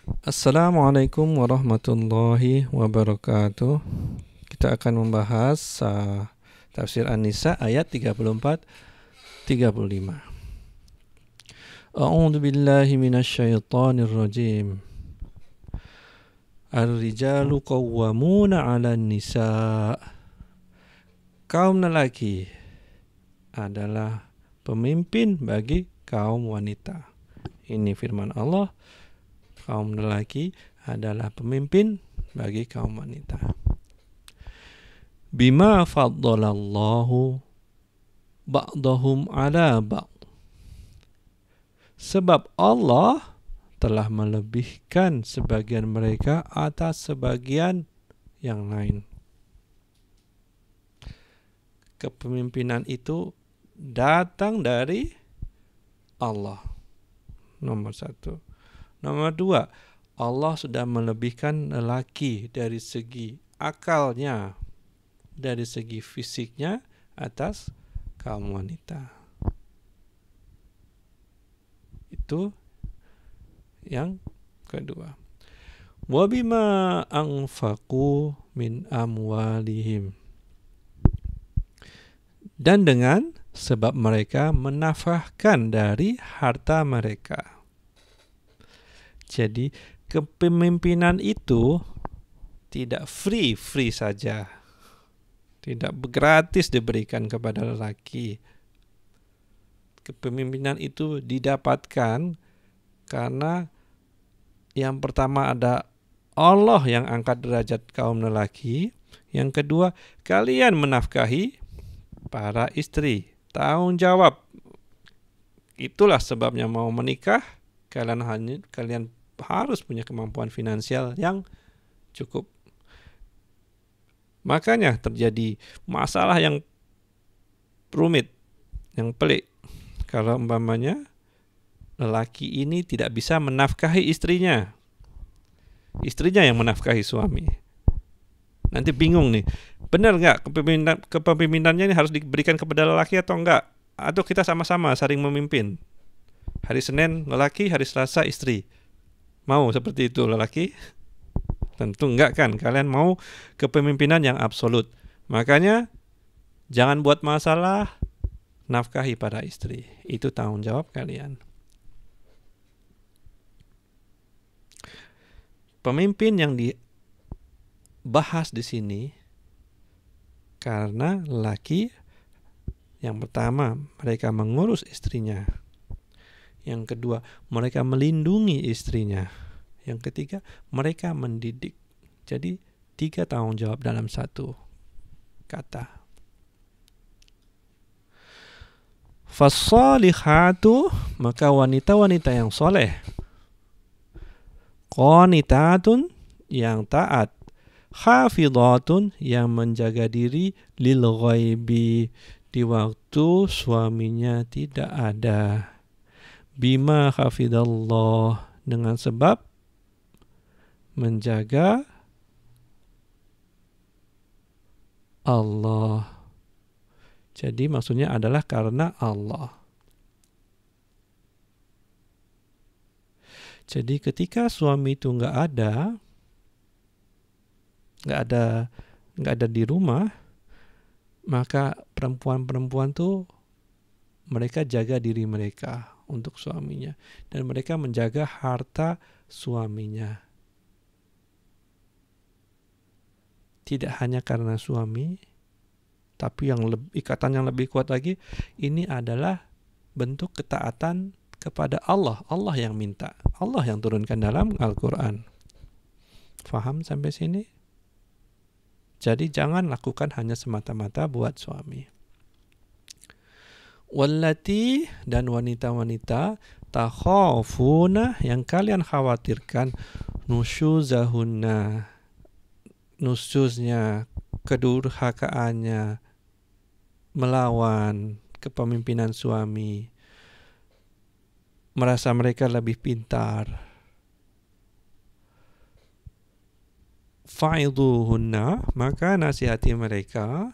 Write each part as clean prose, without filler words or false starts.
Assalamualaikum warahmatullahi wabarakatuh. Kita akan membahas tafsir An-Nisa ayat 34-35. A'udzu billahi minasyaitonir rajim. Ar-rijalu qawwamuna 'alan nisa. Kaum lelaki adalah pemimpin bagi kaum wanita. Ini firman Allah. Kaum lelaki adalah pemimpin bagi kaum wanita. Bima faddalallahu ba'dahum ala ba'd. Sebab Allah telah melebihkan sebagian mereka atas sebagian yang lain. Kepemimpinan itu datang dari Allah. Nomor satu. Nomor dua, Allah sudah melebihkan lelaki dari segi akalnya, dari segi fisiknya atas kaum wanita. Itu yang kedua. Wa bima anfaqu min amwalihim. Dan dengan sebab mereka menafkahkan dari harta mereka. Jadi kepemimpinan itu tidak free saja. Tidak gratis diberikan kepada lelaki. Kepemimpinan itu didapatkan karena yang pertama ada Allah yang angkat derajat kaum lelaki. Yang kedua, kalian menafkahi para istri. Tanggung jawab. Itulah sebabnya mau menikah, kalian harus punya kemampuan finansial yang cukup. Makanya terjadi masalah yang rumit, yang pelik. Kalau umpamanya lelaki ini tidak bisa menafkahi istrinya. Istrinya yang menafkahi suami. Nanti bingung nih, benar nggak kepemimpinannya ini harus diberikan kepada lelaki atau enggak? Atau kita sama-sama saling memimpin? Hari Senin lelaki, hari Selasa istri. Mau seperti itu lelaki? Tentu enggak kan. Kalian mau kepemimpinan yang absolut. Makanya jangan buat masalah, nafkahi para istri. Itu tanggung jawab kalian. Pemimpin yang dibahas di sini karena lelaki yang pertama mereka mengurus istrinya. Yang kedua, mereka melindungi istrinya. Yang ketiga, mereka mendidik. Jadi, 3 tanggung jawab dalam satu kata. Fassalihatu, maka wanita-wanita yang soleh. Qanitatun, yang taat. Hafidhatun, yang menjaga diri. Lil ghaibi, di waktu suaminya tidak ada. Bima hafidallah, dengan sebab menjaga Allah. Jadi maksudnya adalah karena Allah. Jadi ketika suami itu nggak ada di rumah, maka perempuan-perempuan tuh mereka jaga diri mereka untuk suaminya. Dan mereka menjaga harta suaminya. Tidak hanya karena suami, tapi ikatan yang lebih kuat lagi, ini adalah bentuk ketaatan kepada Allah. Allah yang minta. Allah yang turunkan dalam Al-Quran. Faham sampai sini? Jadi jangan lakukan hanya semata-mata buat suami. Wallati, dan wanita-wanita takhafuna, yang kalian khawatirkan nusyuzahunna, nusyuznya, kedurhakaannya, melawan kepemimpinan suami, merasa mereka lebih pintar. Fa'idhuhunna, maka nasihati mereka.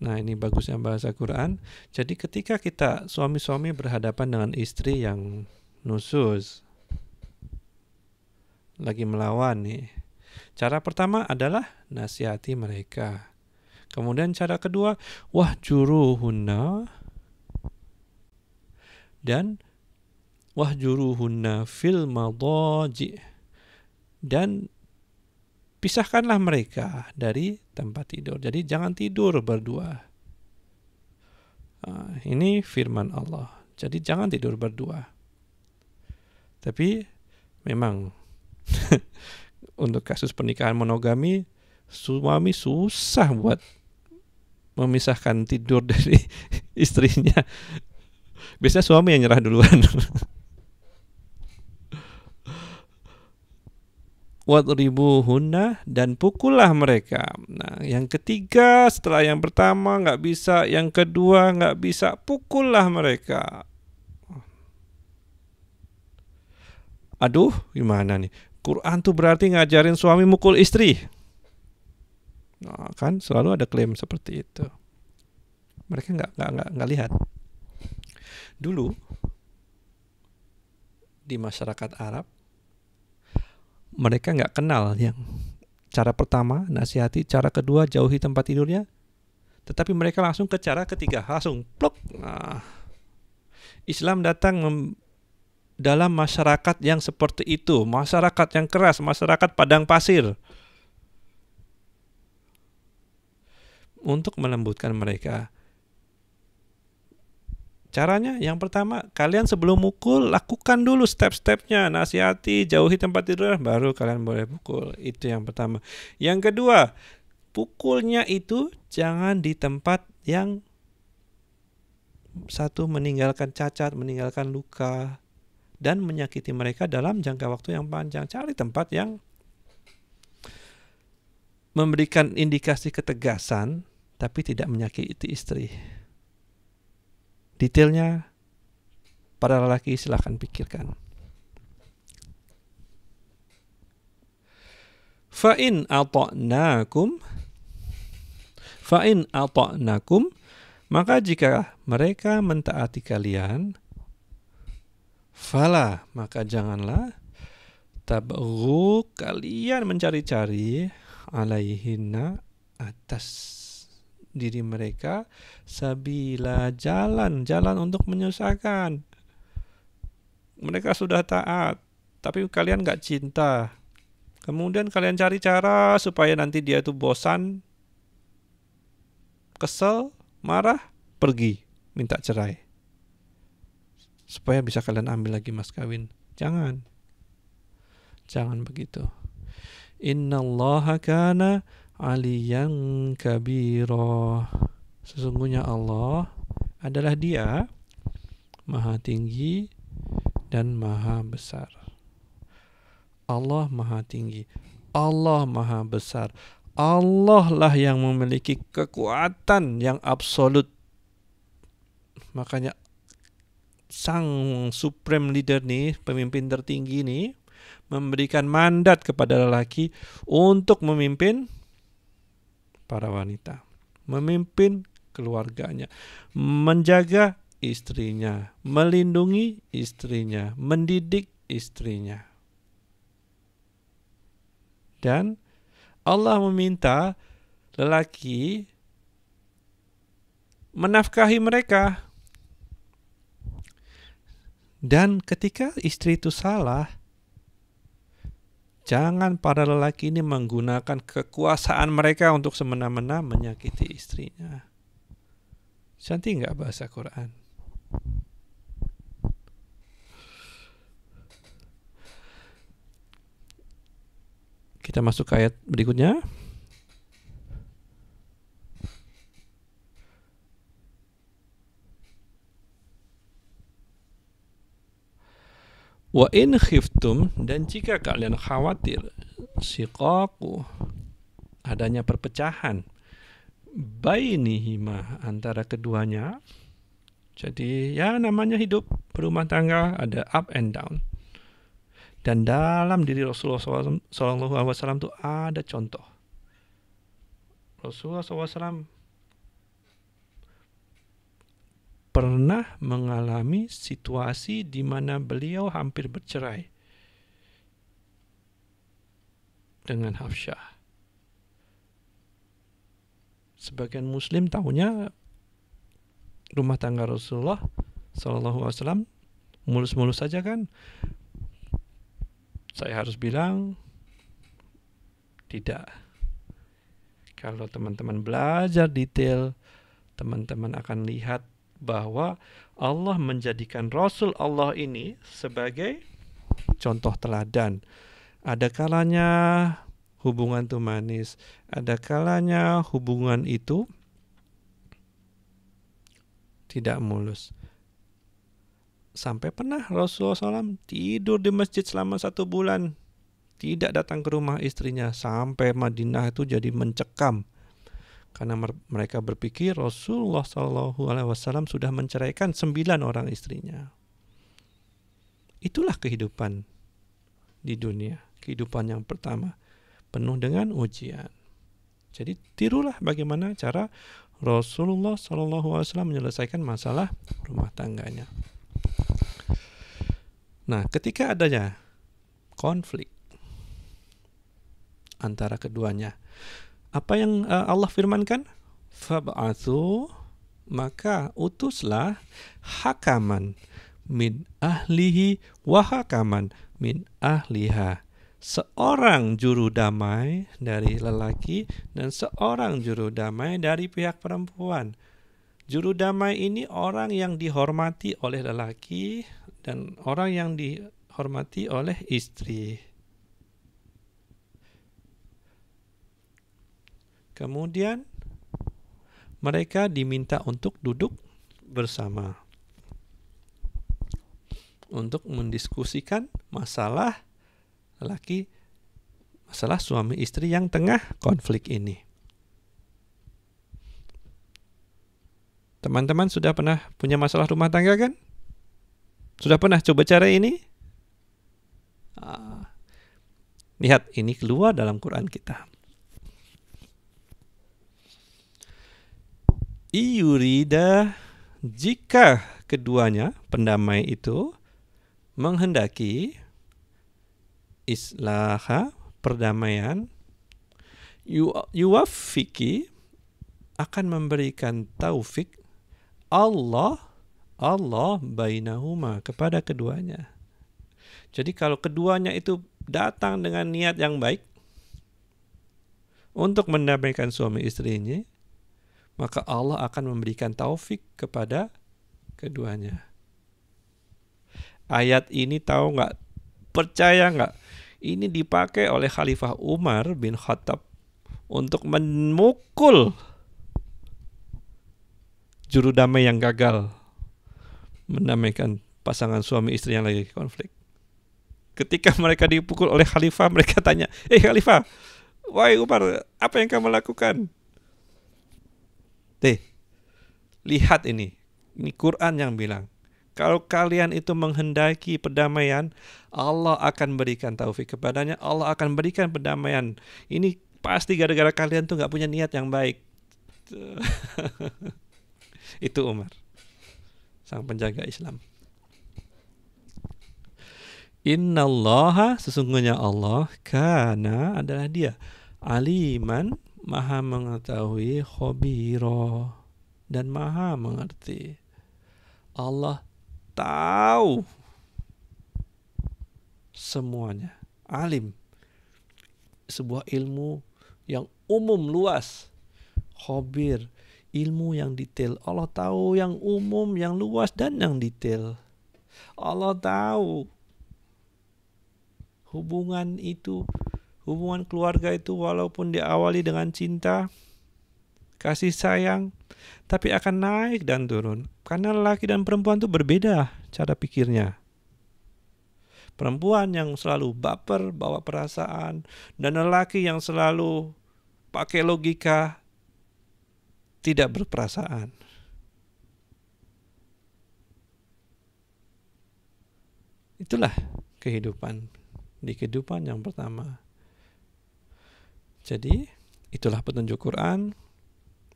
Nah, ini bagusnya bahasa Quran. Jadi ketika kita suami-suami berhadapan dengan istri yang nusus, lagi melawan nih. Cara pertama adalah nasihati mereka. Kemudian cara kedua, wahjuruhunna, dan wahjuruhunna fil madaji, dan pisahkanlah mereka dari tempat tidur. Jadi jangan tidur berdua. Ini firman Allah. Jadi jangan tidur berdua. Tapi memang untuk kasus pernikahan monogami, suami susah buat memisahkan tidur dari istrinya. Biasanya suami yang nyerah duluan. Wadribuhunna, dan pukullah mereka. Nah, yang ketiga setelah yang pertama nggak bisa, yang kedua nggak bisa, pukullah mereka. Aduh, gimana nih? Quran tuh berarti ngajarin suami mukul istri. Nah, kan selalu ada klaim seperti itu. Mereka nggak lihat. Dulu di masyarakat Arab, mereka nggak kenal yang cara pertama nasihati, cara kedua jauhi tempat tidurnya, tetapi mereka langsung ke cara ketiga, langsung plok. Nah, Islam datang dalam masyarakat yang seperti itu, masyarakat yang keras, masyarakat padang pasir, untuk melembutkan mereka. Caranya yang pertama, kalian sebelum mukul lakukan dulu step-stepnya, nasihati, jauhi tempat tidur, baru kalian boleh pukul. Itu yang pertama. Yang kedua, pukulnya itu jangan di tempat yang satu meninggalkan cacat, meninggalkan luka, dan menyakiti mereka dalam jangka waktu yang panjang. Cari tempat yang memberikan indikasi ketegasan tapi tidak menyakiti istri. Detailnya para lelaki silahkan pikirkan. Fa'in ata'nakum, maka jika mereka mentaati kalian, fala, maka janganlah, tabghu, kalian mencari-cari, alaihinna, atas diri mereka, sabila, jalan untuk menyusahkan. Mereka sudah taat, tapi kalian gak cinta. Kemudian kalian cari cara supaya nanti dia itu bosan, kesel, marah, pergi, minta cerai, supaya bisa kalian ambil lagi mas kawin. Jangan begitu. Innallaha kana aliyan kabira. Sesungguhnya Allah adalah Dia Maha Tinggi dan Maha Besar. Allah Maha Tinggi, Allah Maha Besar. Allah lah yang memiliki kekuatan yang absolut. Makanya sang supreme leader nih, pemimpin tertinggi nih, memberikan mandat kepada lelaki untuk memimpin para wanita, memimpin keluarganya, menjaga istrinya, melindungi istrinya, mendidik istrinya. Dan Allah meminta lelaki menafkahi mereka. Dan ketika istri itu salah, jangan para lelaki ini menggunakan kekuasaan mereka untuk semena-mena menyakiti istrinya. Cantik nggak bahasa Quran? Kita masuk ke ayat berikutnya. Wa in khiftum, dan jika kalian khawatir, shiqaqu, adanya perpecahan, bainihima, antara keduanya. Jadi ya namanya hidup berumah tangga, ada up and down. Dan dalam diri Rasulullah SAW itu ada contoh. Rasulullah SAW pernah mengalami situasi di mana beliau hampir bercerai dengan Hafsah. Sebagian Muslim tahunya rumah tangga Rasulullah SAW mulus-mulus saja kan. Saya harus bilang tidak. Kalau teman-teman belajar detail, teman-teman akan lihat bahwa Allah menjadikan Rasul Allah ini sebagai contoh teladan. Ada kalanya hubungan itu manis, ada kalanya hubungan itu tidak mulus. Sampai pernah Rasulullah SAW tidur di masjid selama 1 bulan, tidak datang ke rumah istrinya, sampai Madinah itu jadi mencekam. Karena mereka berpikir Rasulullah SAW sudah menceraikan 9 orang istrinya. Itulah kehidupan di dunia, kehidupan yang pertama, penuh dengan ujian. Jadi tirulah bagaimana cara Rasulullah SAW menyelesaikan masalah rumah tangganya. Nah, ketika adanya konflik antara keduanya, apa yang Allah firmankan? Fab'athu, maka utuslah hakaman min ahlihi wa hakaman min ahliha, seorang juru damai dari lelaki dan seorang juru damai dari pihak perempuan. Juru damai ini orang yang dihormati oleh lelaki dan orang yang dihormati oleh istri. Kemudian mereka diminta untuk duduk bersama untuk mendiskusikan masalah suami istri yang tengah konflik ini. Teman-teman sudah pernah punya masalah rumah tangga kan? Sudah pernah coba cara ini? Lihat, ini keluar dalam Quran kita. Iyurida, jika keduanya pendamai itu menghendaki islaha, perdamaian, yuwafiki, akan memberikan taufik Allah bainahuma, kepada keduanya. Jadi kalau keduanya itu datang dengan niat yang baik untuk mendamaikan suami istrinya, maka Allah akan memberikan taufik kepada keduanya. Ayat ini tahu nggak? Percaya nggak? Ini dipakai oleh Khalifah Umar bin Khattab untuk memukul juru damai yang gagal mendamaikan pasangan suami istri yang lagi konflik. Ketika mereka dipukul oleh Khalifah, mereka tanya, Khalifah, wahai Umar, apa yang kamu lakukan? Lihat ini Quran yang bilang, kalau kalian itu menghendaki perdamaian, Allah akan berikan taufik kepadanya, Allah akan berikan perdamaian. Ini pasti gara-gara kalian tuh gak punya niat yang baik. Itu Umar, sang penjaga Islam. Innallaha, sesungguhnya Allah, kana, adalah dia, aliman, maha mengetahui, khabira, dan maha mengerti. Allah tahu semuanya. Alim, sebuah ilmu yang umum luas. Khabir, ilmu yang detail. Allah tahu yang umum, yang luas, dan yang detail. Allah tahu hubungan itu, hubungan keluarga itu walaupun diawali dengan cinta, kasih sayang, tapi akan naik dan turun. Karena laki dan perempuan itu berbeda cara pikirnya. Perempuan yang selalu baper, bawa perasaan, dan lelaki yang selalu pakai logika, tidak berperasaan. Itulah kehidupan, di kehidupan yang pertama. Jadi, itulah petunjuk Quran.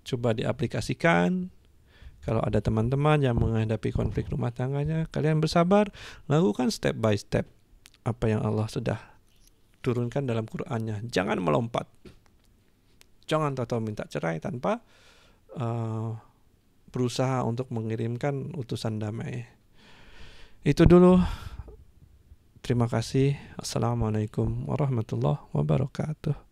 Coba diaplikasikan, Kalau ada teman-teman yang menghadapi konflik rumah tangganya, kalian bersabar, lakukan step by step apa yang Allah sudah turunkan dalam Qur'annya. Jangan melompat. Jangan tahu-tahu minta cerai tanpa berusaha untuk mengirimkan utusan damai. Itu dulu. Terima kasih. Assalamualaikum warahmatullahi wabarakatuh.